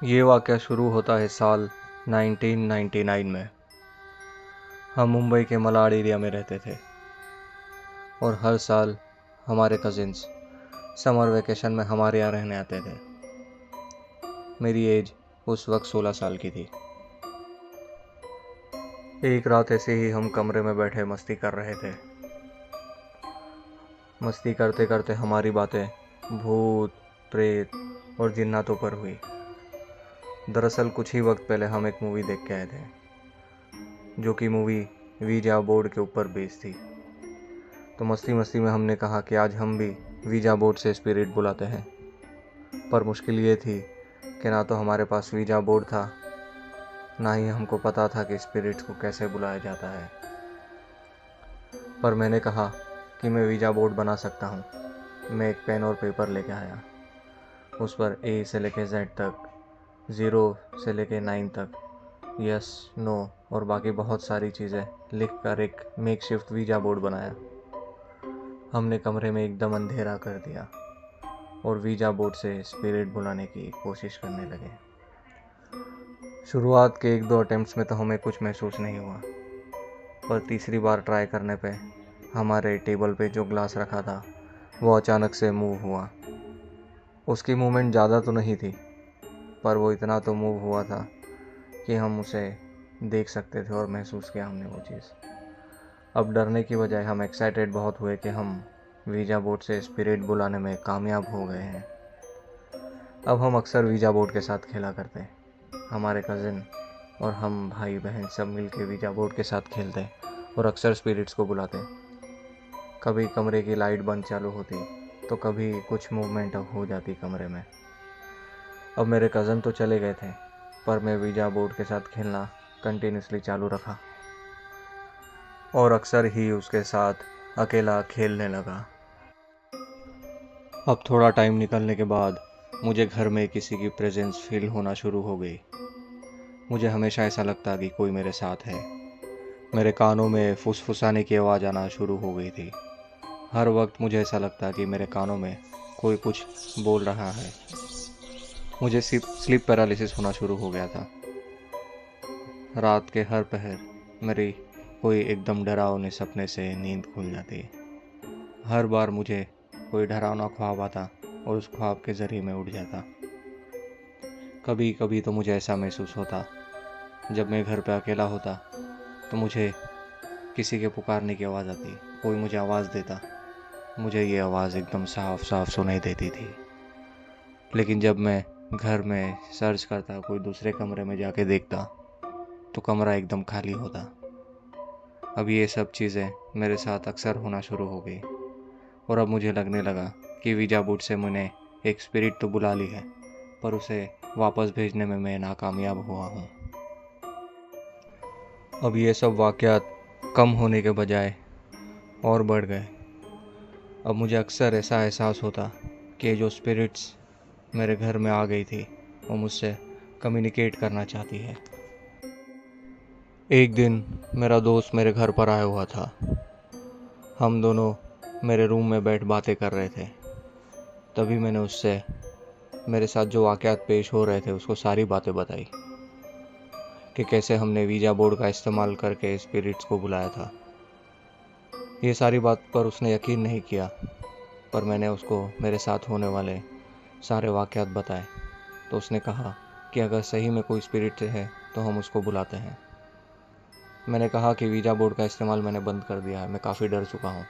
ये वाक़या शुरू होता है साल 1999 में। हम मुंबई के मलाड एरिया में रहते थे और हर साल हमारे कज़िन्स समर वेकेशन में हमारे यहाँ रहने आते थे। मेरी एज उस वक्त 16 साल की थी। एक रात ऐसे ही हम कमरे में बैठे मस्ती कर रहे थे। मस्ती करते करते हमारी बातें भूत, प्रेत और जिन्नातों पर हुई। दरअसल कुछ ही वक्त पहले हम एक मूवी देख के आए थे, जो कि मूवी वीजा बोर्ड के ऊपर बेस्ड थी। तो मस्ती मस्ती में हमने कहा कि आज हम भी वीजा बोर्ड से स्पिरिट बुलाते हैं। पर मुश्किल ये थी कि ना तो हमारे पास वीजा बोर्ड था, ना ही हमको पता था कि स्पिरिट्स को कैसे बुलाया जाता है। पर मैंने कहा कि मैं वीजा बोर्ड बना सकता हूँ। मैं एक पेन और पेपर लेके आया। उस पर ए से लेके जेड तक, 0 से लेके 9 तक, यस, नो और बाकी बहुत सारी चीज़ें लिख कर एक मेकशिफ्ट वीजा बोर्ड बनाया। हमने कमरे में एकदम अंधेरा कर दिया और वीजा बोर्ड से स्पिरिट बुलाने की कोशिश करने लगे। शुरुआत के 1-2 अटेम्प्ट्स में तो हमें कुछ महसूस नहीं हुआ, पर तीसरी बार ट्राई करने पे हमारे टेबल पे जो ग्लास रखा था वो अचानक से मूव हुआ। उसकी मूवमेंट ज़्यादा तो नहीं थी, पर वो इतना तो मूव हुआ था कि हम उसे देख सकते थे और महसूस किया हमने वो चीज़। अब डरने की बजाय हम एक्साइटेड बहुत हुए कि हम वीजा बोर्ड से स्पिरिट बुलाने में कामयाब हो गए हैं। अब हम अक्सर वीजा बोर्ड के साथ खेला करते। हमारे कज़िन और हम भाई बहन सब मिल के वीजा बोर्ड के साथ खेलते और अक्सर स्पिरिट्स को बुलाते। कभी कमरे की लाइट बंद चालू होती तो कभी कुछ मूवमेंट हो जाती कमरे में। अब मेरे कज़न तो चले गए थे, पर मैं वीजा बोर्ड के साथ खेलना कंटिन्यूसली चालू रखा और अक्सर ही उसके साथ अकेला खेलने लगा। अब थोड़ा टाइम निकलने के बाद मुझे घर में किसी की प्रेजेंस फील होना शुरू हो गई। मुझे हमेशा ऐसा लगता कि कोई मेरे साथ है। मेरे कानों में फुसफुसाने की आवाज़ आना शुरू हो गई थी। हर वक्त मुझे ऐसा लगता कि मेरे कानों में कोई कुछ बोल रहा है। मुझे स्लीप पैरालिसिस होना शुरू हो गया था। रात के हर पहर मेरी कोई एकदम डरावने सपने से नींद खुल जाती। हर बार मुझे कोई डरावना ख्वाब आता और उस ख्वाब के ज़रिए मैं उठ जाता। कभी कभी तो मुझे ऐसा महसूस होता, जब मैं घर पे अकेला होता तो मुझे किसी के पुकारने की आवाज़ आती, कोई मुझे आवाज़ देता। मुझे ये आवाज़ एकदम साफ साफ सुनाई देती थी। लेकिन जब मैं घर में सर्च करता, कोई दूसरे कमरे में जाके देखता, तो कमरा एकदम खाली होता। अब ये सब चीज़ें मेरे साथ अक्सर होना शुरू हो गई और अब मुझे लगने लगा कि वीजा बोर्ड से मैंने एक स्पिरिट तो बुला ली है, पर उसे वापस भेजने में मैं नाकामयाब हुआ हूँ। अब ये सब वाक़यात कम होने के बजाय और बढ़ गए। अब मुझे अक्सर ऐसा एहसास होता कि जो स्पिरिट्स मेरे घर में आ गई थी वो मुझसे कम्युनिकेट करना चाहती है। एक दिन मेरा दोस्त मेरे घर पर आया हुआ था। हम दोनों मेरे रूम में बैठ बातें कर रहे थे। तभी मैंने उससे मेरे साथ जो वाक़यात पेश हो रहे थे उसको सारी बातें बताई कि कैसे हमने वीजा बोर्ड का इस्तेमाल करके स्पिरिट्स को बुलाया था। ये सारी बात पर उसने यकीन नहीं किया, पर मैंने उसको मेरे साथ होने वाले सारे वाक़यात बताए तो उसने कहा कि अगर सही में कोई स्पिरिट है तो हम उसको बुलाते हैं। मैंने कहा कि वीजा बोर्ड का इस्तेमाल मैंने बंद कर दिया है, मैं काफ़ी डर चुका हूँ।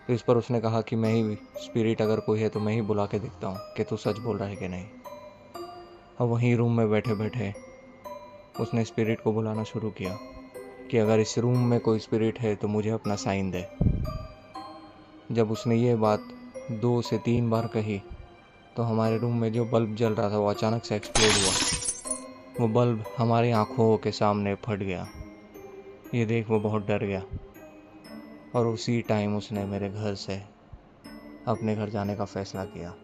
तो इस पर उसने कहा कि मैं ही स्पिरिट अगर कोई है तो मैं ही बुला के देखता हूँ कि तू सच बोल रहा है कि नहीं। अब वहीं रूम में बैठे बैठे उसने स्पिरिट को बुलाना शुरू किया कि अगर इस रूम में कोई स्पिरिट है तो मुझे अपना साइन दे। जब उसने ये बात 2 से 3 बार कही तो हमारे रूम में जो बल्ब जल रहा था वो अचानक से एक्सप्लोड हुआ। वो बल्ब हमारी आंखों के सामने फट गया। ये देख वो बहुत डर गया और उसी टाइम उसने मेरे घर से अपने घर जाने का फ़ैसला किया।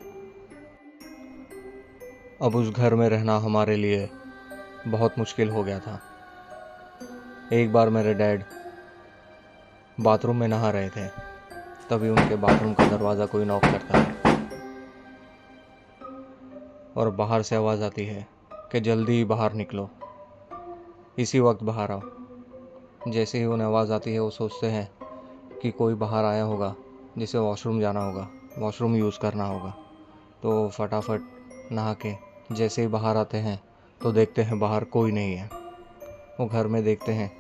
अब उस घर में रहना हमारे लिए बहुत मुश्किल हो गया था। एक बार मेरे डैड बाथरूम में नहा रहे थे, तभी उनके बाथरूम का दरवाज़ा कोई नॉक करता है और बाहर से आवाज़ आती है कि जल्दी बाहर निकलो, इसी वक्त बाहर आओ। जैसे ही उन्हें आवाज़ आती है वो सोचते हैं कि कोई बाहर आया होगा जिसे वॉशरूम जाना होगा, वॉशरूम यूज़ करना होगा। तो फटाफट नहा के जैसे ही बाहर आते हैं तो देखते हैं बाहर कोई नहीं है। वो घर में देखते हैं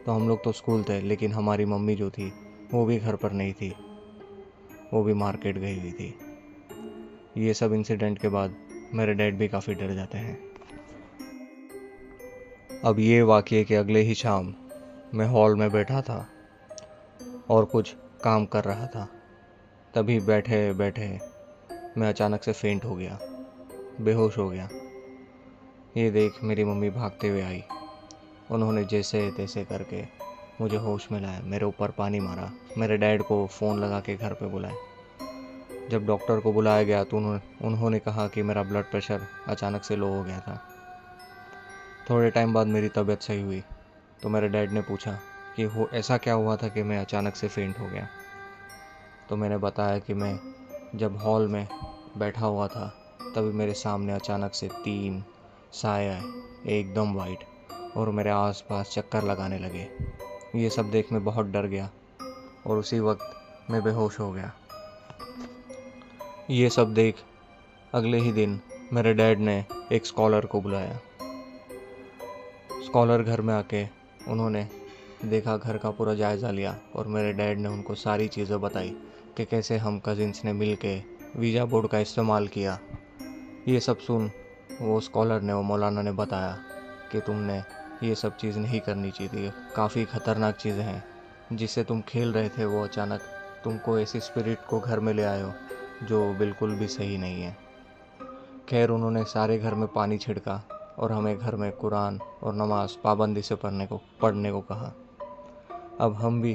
तो हम लोग तो स्कूल थे, लेकिन हमारी मम्मी जो थी वो भी घर पर नहीं थी, वो भी मार्केट गई हुई थी। ये सब इंसिडेंट के बाद मेरे डैड भी काफ़ी डर जाते हैं। अब ये वाक़ये के अगले ही शाम मैं हॉल में बैठा था और कुछ काम कर रहा था। तभी बैठे बैठे मैं अचानक से फेंट हो गया, बेहोश हो गया। ये देख मेरी मम्मी भागते हुए आई। उन्होंने जैसे तैसे करके मुझे होश में लाया, मेरे ऊपर पानी मारा, मेरे डैड को फ़ोन लगा के घर पे बुलाया। जब डॉक्टर को बुलाया गया तो उन्होंने कहा कि मेरा ब्लड प्रेशर अचानक से लो हो गया था। थोड़े टाइम बाद मेरी तबीयत सही हुई तो मेरे डैड ने पूछा कि हो ऐसा क्या हुआ था कि मैं अचानक से फेंट हो गया। तो मैंने बताया कि मैं जब हॉल में बैठा हुआ था तभी मेरे सामने अचानक से 3 साए आए, एकदम वाइट, और मेरे आसपास चक्कर लगाने लगे। ये सब देख मैं बहुत डर गया और उसी वक्त मैं बेहोश हो गया। ये सब देख अगले ही दिन मेरे डैड ने एक स्कॉलर को बुलाया। स्कॉलर घर में आके उन्होंने देखा, घर का पूरा जायज़ा लिया और मेरे डैड ने उनको सारी चीज़ें बताई कि कैसे हम कज़िन्स ने मिल के वीज़ा बोर्ड का इस्तेमाल किया। ये सब सुन वो स्कॉलर ने, वो मौलाना ने बताया कि तुमने ये सब चीज़ नहीं करनी चाहिए थी, काफ़ी ख़तरनाक चीज़ें हैं। जिससे तुम खेल रहे थे वो अचानक तुमको ऐसी स्पिरिट को घर में ले आए हो जो बिल्कुल भी सही नहीं है। खैर उन्होंने सारे घर में पानी छिड़का और हमें घर में कुरान और नमाज पाबंदी से पढ़ने को कहा। अब हम भी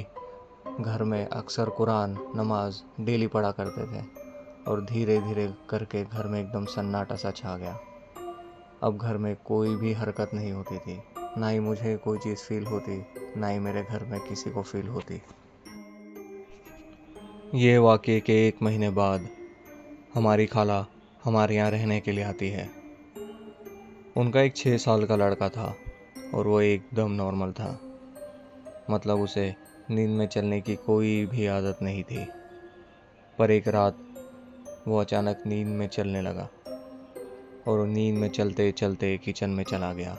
घर में अक्सर कुरान नमाज डेली पढ़ा करते थे और धीरे धीरे करके घर में एकदम सन्नाटा सा छा गया। अब घर में कोई भी हरकत नहीं होती थी, ना ही मुझे कोई चीज़ फील होती, ना ही मेरे घर में किसी को फील होती। ये वाक़ये के 1 महीने बाद हमारी खाला हमारे यहाँ रहने के लिए आती है। उनका एक 6 साल का लड़का था और वो एकदम नॉर्मल था, मतलब उसे नींद में चलने की कोई भी आदत नहीं थी। पर एक रात वो अचानक नींद में चलने लगा और नींद में चलते चलते किचन में चला गया।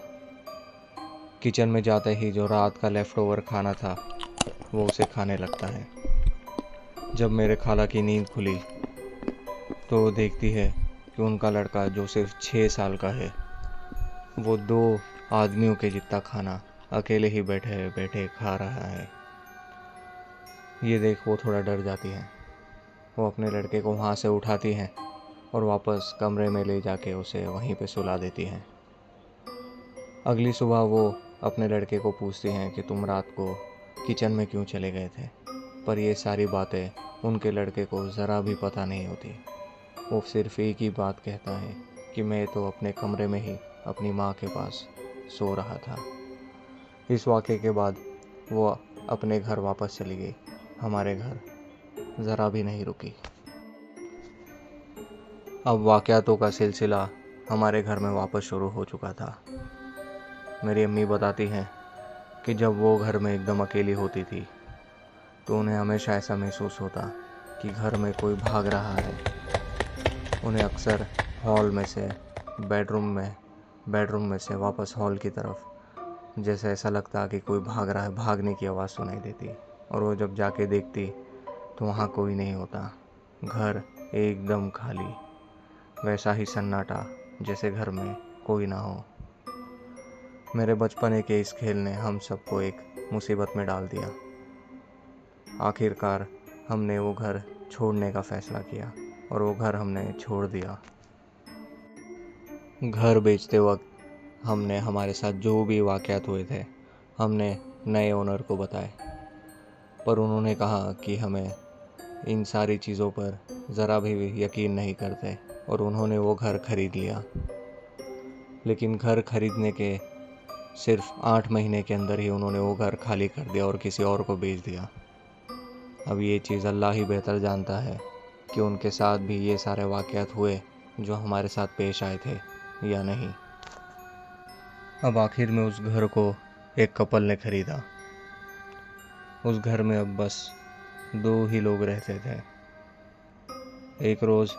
किचन में जाते ही जो रात का लेफ़्ट ओवर खाना था वो उसे खाने लगता है। जब मेरे खाला की नींद खुली तो वो देखती है कि उनका लड़का जो सिर्फ 6 साल का है वो 2 आदमियों के जितना खाना अकेले ही बैठे बैठे खा रहा है। ये देख वो थोड़ा डर जाती है। वो अपने लड़के को वहाँ से उठाती हैं और वापस कमरे में ले जाके उसे वहीं पे सुला देती हैं। अगली सुबह वो अपने लड़के को पूछती हैं कि तुम रात को किचन में क्यों चले गए थे। पर ये सारी बातें उनके लड़के को ज़रा भी पता नहीं होती। वो सिर्फ एक ही बात कहता है कि मैं तो अपने कमरे में ही अपनी माँ के पास सो रहा था। इस वाक़ये के बाद वो अपने घर वापस चली गई, हमारे घर ज़रा भी नहीं रुकी। अब वाक़यातों का सिलसिला हमारे घर में वापस शुरू हो चुका था। मेरी अम्मी बताती हैं कि जब वो घर में एकदम अकेली होती थी तो उन्हें हमेशा ऐसा महसूस होता कि घर में कोई भाग रहा है। उन्हें अक्सर हॉल में से बेडरूम में से वापस हॉल की तरफ जैसे ऐसा लगता कि कोई भाग रहा है, भागने की आवाज़ सुनाई देती। और वो जब जाके देखती तो वहाँ कोई नहीं होता, घर एकदम खाली, वैसा ही सन्नाटा जैसे घर में कोई ना हो। मेरे बचपने के इस खेल ने हम सबको एक मुसीबत में डाल दिया। आखिरकार हमने वो घर छोड़ने का फ़ैसला किया और वो घर हमने छोड़ दिया। घर बेचते वक्त हमने हमारे साथ जो भी वाक़यात हुए थे हमने नए ओनर को बताए, पर उन्होंने कहा कि हमें इन सारी चीज़ों पर ज़रा भी यकीन नहीं करते और उन्होंने वो घर ख़रीद लिया। लेकिन घर ख़रीदने के सिर्फ 8 महीने के अंदर ही उन्होंने वो घर खाली कर दिया और किसी और को बेच दिया। अब ये चीज़ अल्लाह ही बेहतर जानता है कि उनके साथ भी ये सारे वाक़यात हुए जो हमारे साथ पेश आए थे या नहीं। अब आखिर में उस घर को एक कपल ने खरीदा। उस घर में अब बस 2 ही लोग रहते थे। एक रोज़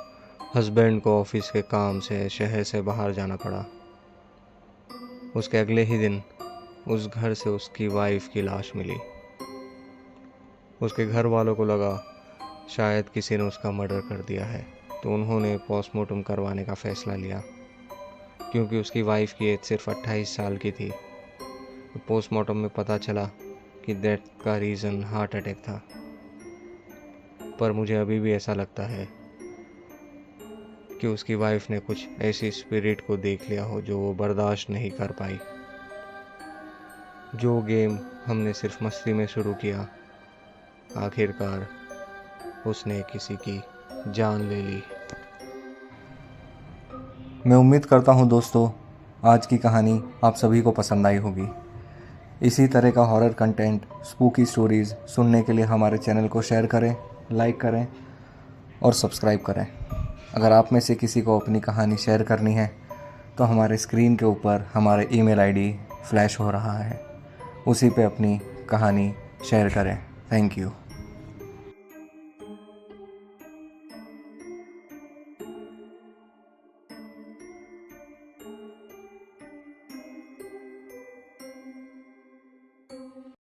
हस्बैंड को ऑफिस के काम से शहर से बाहर जाना पड़ा। उसके अगले ही दिन उस घर से उसकी वाइफ की लाश मिली। उसके घर वालों को लगा शायद किसी ने उसका मर्डर कर दिया है, तो उन्होंने पोस्टमार्टम करवाने का फ़ैसला लिया। क्योंकि उसकी वाइफ की एज सिर्फ 28 साल की थी, तो पोस्टमार्टम में पता चला कि डेथ का रीज़न हार्ट अटैक था। पर मुझे अभी भी ऐसा लगता है कि उसकी वाइफ ने कुछ ऐसी स्पिरिट को देख लिया हो जो वो बर्दाश्त नहीं कर पाई। जो गेम हमने सिर्फ मस्ती में शुरू किया, आखिरकार उसने किसी की जान ले ली। मैं उम्मीद करता हूँ दोस्तों, आज की कहानी आप सभी को पसंद आई होगी। इसी तरह का हॉरर कंटेंट, स्पूकी स्टोरीज़ सुनने के लिए हमारे चैनल को शेयर करें, लाइक करें और सब्सक्राइब करें। अगर आप में से किसी को अपनी कहानी शेयर करनी है तो हमारे स्क्रीन के ऊपर हमारे ईमेल आईडी फ्लैश हो रहा है, उसी पे अपनी कहानी शेयर करें। Thank you.